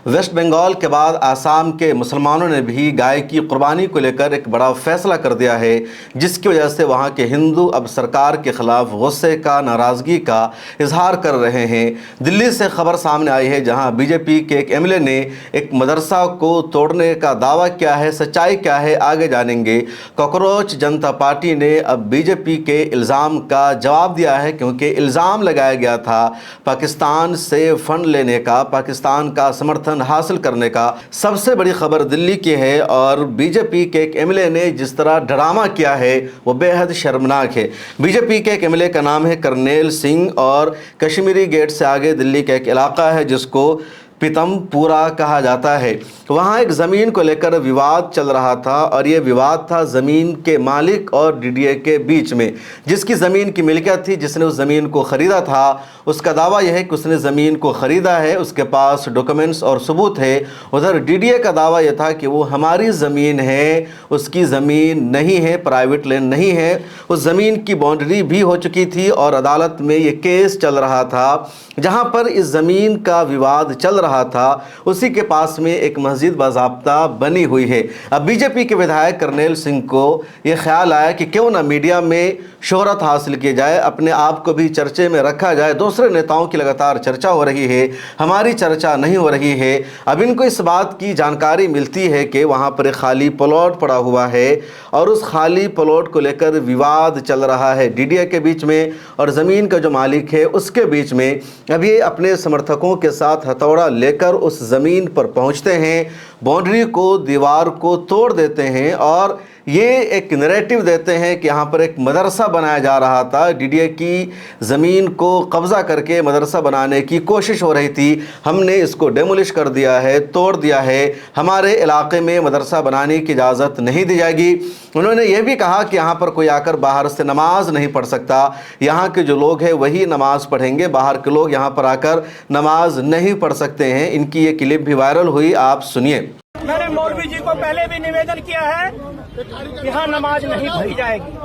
Waste Bengal के बाद आसाम के मुसलमानों ने भी गाय की कुर्बानी को लेकर एक बड़ा फैसला कर दिया है, जिसकी वजह से वहाँ के हिंदू अब सरकार के ख़िलाफ़ गुस्से का, नाराज़गी का इजहार कर रहे हैं। दिल्ली से खबर सामने आई है जहाँ बीजेपी के एक एमएलए ने एक मदरसा को तोड़ने का दावा किया है। सच्चाई क्या है आगे जानेंगे। कॉकरोच जनता पार्टी ने अब बीजेपी के इल्ज़ाम का जवाब दिया है, क्योंकि इल्ज़ाम लगाया गया था पाकिस्तान से फ़ंड लेने का, पाकिस्तान का समर्थन हासिल करने का। सबसे बड़ी खबर दिल्ली की है और बीजेपी के एक एमएलए ने जिस तरह ड्रामा किया है वो बेहद शर्मनाक है। बीजेपी के एक एमएलए का नाम है करनेल सिंह और कश्मीरी गेट से आगे दिल्ली का एक इलाका है जिसको पीतमपुरा कहा जाता है। वहाँ एक ज़मीन को लेकर विवाद चल रहा था और ये विवाद था ज़मीन के मालिक और डीडीए के बीच में। जिसकी ज़मीन की मिल्कियत थी, जिसने उस ज़मीन को ख़रीदा था, उसका दावा यह है कि उसने ज़मीन को ख़रीदा है, उसके पास डॉक्यूमेंट्स और सबूत है। उधर डीडीए का दावा यह था कि वो हमारी ज़मीन है, उसकी ज़मीन नहीं है, प्राइवेट लैंड नहीं है। उस ज़मीन की बाउंड्री भी हो चुकी थी और अदालत में ये केस चल रहा था। जहाँ पर इस ज़मीन का विवाद चल रहा था उसी के पास में एक मस्जिद बाज़ाब्ता बनी हुई है। अब बीजेपी के विधायक करनेल सिंह को ये ख्याल आया कि क्यों ना मीडिया में शोहरत हासिल की जाए, अपने आप को भी चर्चे में रखा जाए। दूसरे नेताओं की लगातार चर्चा हो रही है, हमारी चर्चा नहीं हो रही है। अब इनको इस बात की जानकारी मिलती है कि वहाँ पर एक खाली प्लॉट पड़ा हुआ है और उस खाली प्लॉट को लेकर विवाद चल रहा है डीडीए के बीच में और ज़मीन का जो मालिक है उसके बीच में। अब ये अपने समर्थकों के साथ हथौड़ा लेकर उस ज़मीन पर पहुँचते हैं, बाउंड्री को, दीवार को तोड़ देते हैं और ये एक नैरेटिव देते हैं कि यहाँ पर एक मदरसा बनाया जा रहा था। डीडीए की ज़मीन को कब्ज़ा करके मदरसा बनाने की कोशिश हो रही थी, हमने इसको डेमोलिश कर दिया है, तोड़ दिया है, हमारे इलाके में मदरसा बनाने की इजाज़त नहीं दी जाएगी। उन्होंने ये भी कहा कि यहाँ पर कोई आकर बाहर से नमाज नहीं पढ़ सकता, यहाँ के जो लोग हैं वही नमाज पढ़ेंगे, बाहर के लोग यहाँ पर आकर नमाज नहीं पढ़ सकते हैं। इनकी ये क्लिप भी वायरल हुई, आप सुनिए। मैंने मौलवी जी को पहले भी निवेदन किया है कि यहाँ नमाज नहीं पढ़ी जाएगी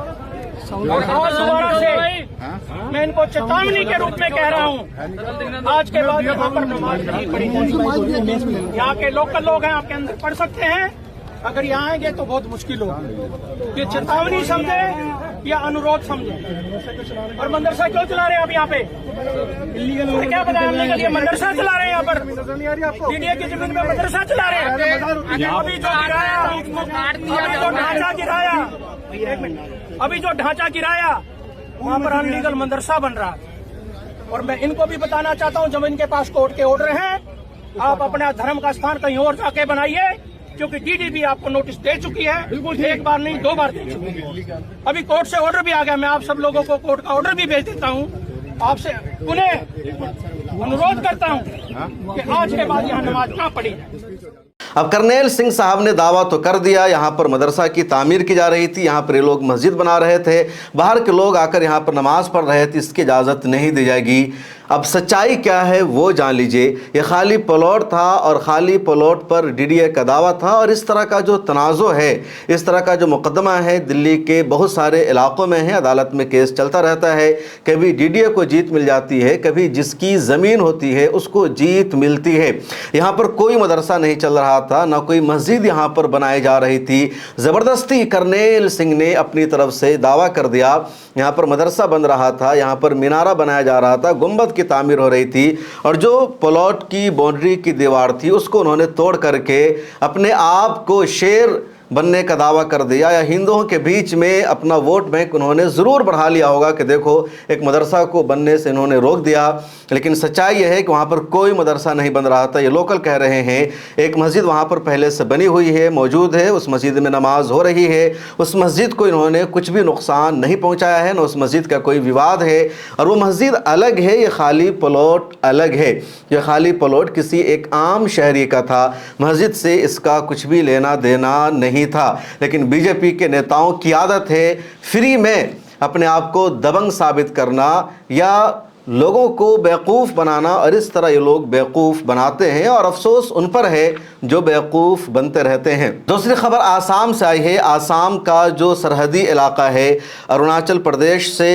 और आज दोबारा से मैं इनको चेतावनी के रूप में कह रहा हूँ, आज के बाद यहाँ पर नमाज नहीं पढ़ी जाएगी। यहाँ के लोकल लोग हैं, आपके अंदर पढ़ सकते हैं, अगर यहाँ आएंगे तो बहुत मुश्किल होगा। ये चेतावनी समझे या अनुरोध समझे। और मदरसा क्यों चला रहे हैं आप यहाँ पे? क्या बताया हमने कि ये मदरसा चला रहे हैं यहाँ पर, डीडीए की जमीन में मदरसा चला रहे हैं। अभी जो गिराया, अभी जो ढांचा गिराया, अभी जो ढांचा गिराया वहाँ पर अनलीगल मदरसा बन रहा है। और मैं इनको भी बताना चाहता हूँ, जब इनके पास कोर्ट के ऑर्डर हैं, आप अपना धर्म का स्थान कहीं और जाके बनाइए, क्योंकि डीडीबी आपको नोटिस दे चुकी है, एक बार नहीं 2 बार दे चुकी है। अभी कोर्ट से ऑर्डर भी आ गया, मैं आप सब लोगों को कोर्ट का ऑर्डर भी भेज देता हूँ। आपसे उन्हें अनुरोध करता हूँ कि आज के बाद यहाँ नमाज ना पढ़ी। अब करनेल सिंह साहब ने दावा तो कर दिया, यहाँ पर मदरसा की तामीर की जा रही थी, यहाँ पर ये लोग मस्जिद बना रहे थे, बाहर के लोग आकर यहाँ पर नमाज पढ़ रहे थे, इसकी इजाज़त नहीं दी जाएगी। अब सच्चाई क्या है वो जान लीजिए। ये खाली प्लॉट था और खाली प्लॉट पर डीडीए का दावा था और इस तरह का जो तनाज़ो है, इस तरह का जो मुकदमा है दिल्ली के बहुत सारे इलाक़ों में है, अदालत में केस चलता रहता है। कभी डीडीए को जीत मिल जाती है, कभी जिसकी ज़मीन होती है उसको जीत मिलती है। यहाँ पर कोई मदरसा नहीं चल रहा था, ना कोई मस्जिद यहाँ पर बनाई जा रही थी। ज़बरदस्ती करनेल सिंह ने अपनी तरफ से दावा कर दिया यहाँ पर मदरसा बन रहा था, यहाँ पर मीनारा बनाया जा रहा था, गुंबद की तामीर हो रही थी और जो प्लॉट की बाउंड्री की दीवार थी उसको उन्होंने तोड़ करके अपने आप को शेर बनने का दावा कर दिया। या हिंदुओं के बीच में अपना वोट बैंक उन्होंने ज़रूर बढ़ा लिया होगा कि देखो एक मदरसा को बनने से इन्होंने रोक दिया। लेकिन सच्चाई यह है कि वहाँ पर कोई मदरसा नहीं बन रहा था। ये लोकल कह रहे हैं एक मस्जिद वहाँ पर पहले से बनी हुई है, मौजूद है, उस मस्जिद में नमाज हो रही है, उस मस्जिद को इन्होंने कुछ भी नुकसान नहीं पहुँचाया है, न उस मस्जिद का कोई विवाद है। और वो मस्जिद अलग है, ये खाली प्लॉट अलग है। ये खाली प्लॉट किसी एक आम शहरी का था, मस्जिद से इसका कुछ भी लेना देना नहीं था। लेकिन बीजेपी के नेताओं की आदत है फ्री में अपने आप को दबंग साबित करना या लोगों को बेवकूफ़ बनाना, और इस तरह ये लोग बेवकूफ़ बनाते हैं और अफसोस उन पर है जो बेवकूफ़ बनते रहते हैं। दूसरी खबर आसाम से आई है। आसाम का जो सरहदी इलाका है, अरुणाचल प्रदेश से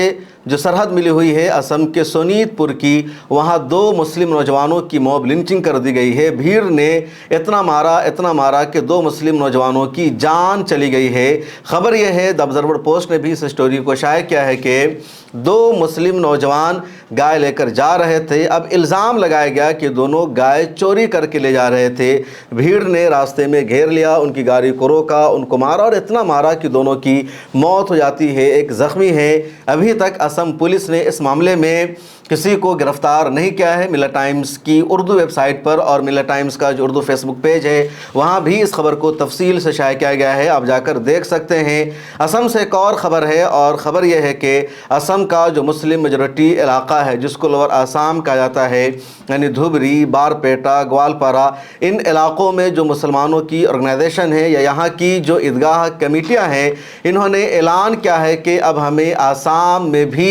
जो सरहद मिली हुई है असम के सोनीतपुर की, वहाँ 2 मुस्लिम नौजवानों की मॉब लिंचिंग कर दी गई है। भीड़ ने इतना मारा कि 2 मुस्लिम नौजवानों की जान चली गई है। खबर यह है, द ऑब्जर्वर पोस्ट ने भी इस स्टोरी को शाया किया है कि 2 मुस्लिम नौजवान गाय लेकर जा रहे थे। अब इल्ज़ाम लगाया गया कि दोनों गाय चोरी करके ले जा रहे थे। भीड़ ने रास्ते में घेर लिया, उनकी गाड़ी को रोका, उनको मारा और इतना मारा कि दोनों की मौत हो जाती है, एक ज़ख्मी है। अभी तक असम पुलिस ने इस मामले में किसी को गिरफ्तार नहीं किया है। मिरर टाइम्स की उर्दू वेबसाइट पर और मिरर टाइम्स का जो उर्दू फेसबुक पेज है वहाँ भी इस खबर को तफसील से शाया किया गया है, आप जाकर देख सकते हैं। असम से एक और ख़बर है, और ख़बर यह है कि असम का जो मुस्लिम मेजॉरिटी इलाका है जिसको लोअर आसाम कहा जाता है, यानी धुबरी, बारपेटा, ग्वालपारा, इन इलाकों में जो मुसलमानों की ऑर्गेनाइजेशन है या यहाँ की जो ईदगाह कमेटियाँ हैं, इन्होंने ऐलान किया है कि अब हमें आसाम में भी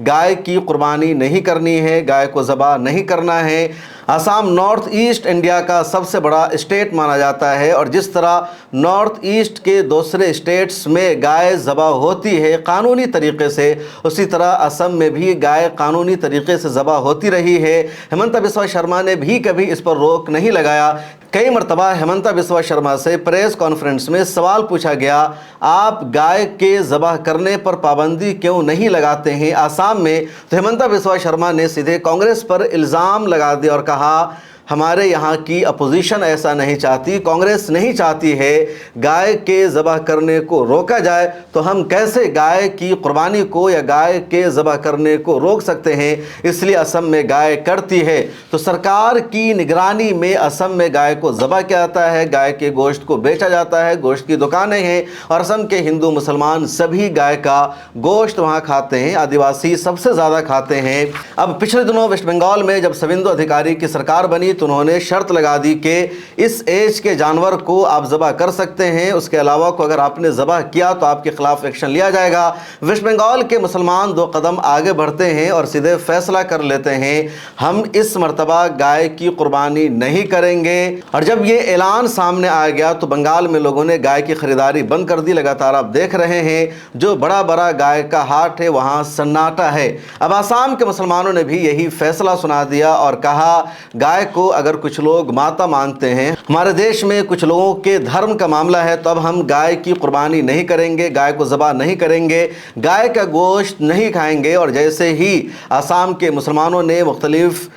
गाय की कुर्बानी नहीं करनी है, गाय को ज़बह नहीं करना है। आसाम नॉर्थ ईस्ट इंडिया का सबसे बड़ा स्टेट माना जाता है, और जिस तरह नॉर्थ ईस्ट के दूसरे स्टेट्स में गाय ज़बह होती है कानूनी तरीक़े से, उसी तरह असम में भी गाय कानूनी तरीक़े से ज़बह होती रही है। हेमंता बिस्वा शर्मा ने भी कभी इस पर रोक नहीं लगाया। कई मरतबा हेमंता बिस्वा शर्मा से प्रेस कॉन्फ्रेंस में सवाल पूछा गया, आप गाय के ज़बह करने पर पाबंदी क्यों नहीं लगाते हैं आसाम में? तो हेमंता बिस्वा शर्मा ने सीधे कांग्रेस पर इल्ज़ाम लगा दिया और कहा, हमारे यहाँ की अपोजिशन ऐसा नहीं चाहती, कांग्रेस नहीं चाहती है गाय के ज़बह करने को रोका जाए, तो हम कैसे गाय की कुर्बानी को या गाय के ज़बह करने को रोक सकते हैं? इसलिए असम में गाय करती है। तो सरकार की निगरानी में असम में गाय को ज़बह किया जाता है, गाय के गोश्त को बेचा जाता है, गोश्त की दुकानें हैं, और असम के हिंदू मुसलमान सभी गाय का गोश्त वहाँ खाते हैं, आदिवासी सबसे ज़्यादा खाते हैं। अब पिछले दिनों वेस्ट बंगाल में जब शुवेंदु अधिकारी की सरकार बनी तो उन्होंने शर्त लगा दी कि इस एज के जानवर को आप ज़बह कर सकते हैं, उसके अलावा को अगर आपने ज़बह किया तो आपके खिलाफ एक्शन लिया जाएगा। वेस्ट बंगाल के मुसलमान 2 कदम आगे बढ़ते हैं और सीधे फैसला कर लेते हैं, हम इस मर्तबा गाय की कुर्बानी नहीं करेंगे। और जब ये ऐलान सामने आ गया तो बंगाल में लोगों ने गाय की खरीदारी बंद कर दी। लगातार आप देख रहे हैं जो बड़ा बड़ा गाय का हाट है वहाँ सन्नाटा है। अब आसाम के मुसलमानों ने भी यही फैसला सुना दिया और कहा, गाय को अगर कुछ लोग माता मानते हैं, हमारे देश में कुछ लोगों के धर्म का मामला है, तो अब हम गाय की कुर्बानी नहीं करेंगे, गाय को ज़बह नहीं करेंगे, गाय का गोश्त नहीं खाएंगे। और जैसे ही आसाम के मुसलमानों ने मुख्तलिफ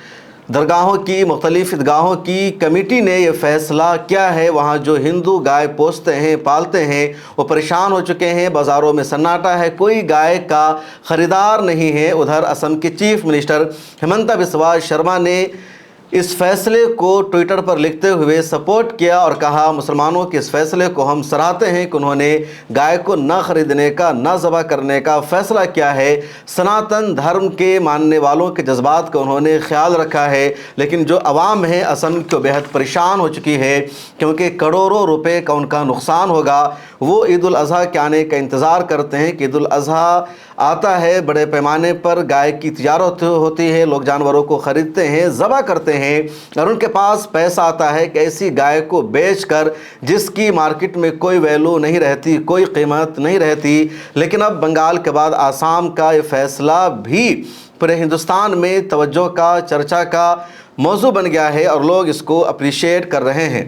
दरगाहों की, मुख्तलिफ ईदगाहों की कमेटी ने यह फ़ैसला किया है, वहाँ जो हिंदू गाय पोसते हैं, पालते हैं, वो परेशान हो चुके हैं। बाज़ारों में सन्नाटा है, कोई गाय का ख़रीदार नहीं है। उधर असम के चीफ मिनिस्टर हेमंता बिस्वा शर्मा ने इस फैसले को ट्विटर पर लिखते हुए सपोर्ट किया और कहा, मुसलमानों के इस फैसले को हम सराहते हैं कि उन्होंने गाय को न ख़रीदने का, न ज़बह करने का फ़ैसला किया है। सनातन धर्म के मानने वालों के जज्बात का उन्होंने ख्याल रखा है। लेकिन जो अवाम है असम को बेहद परेशान हो चुकी है, क्योंकि करोड़ों रुपए का उनका नुकसान होगा। वो ईद उल अज़हा के आने का इंतज़ार करते हैं कि ईद उल अज़हा आता है, बड़े पैमाने पर गाय की तिजारत होती है, लोग जानवरों को ख़रीदते हैं, ज़बह करते हैं, और उनके पास पैसा आता है कि ऐसी गाय को बेचकर जिसकी मार्केट में कोई वैल्यू नहीं रहती, कोई कीमत नहीं रहती। लेकिन अब बंगाल के बाद आसाम का ये फैसला भी पूरे हिंदुस्तान में तवज्जो का, चर्चा का मौजू बन गया है और लोग इसको अप्रिशिएट कर रहे हैं।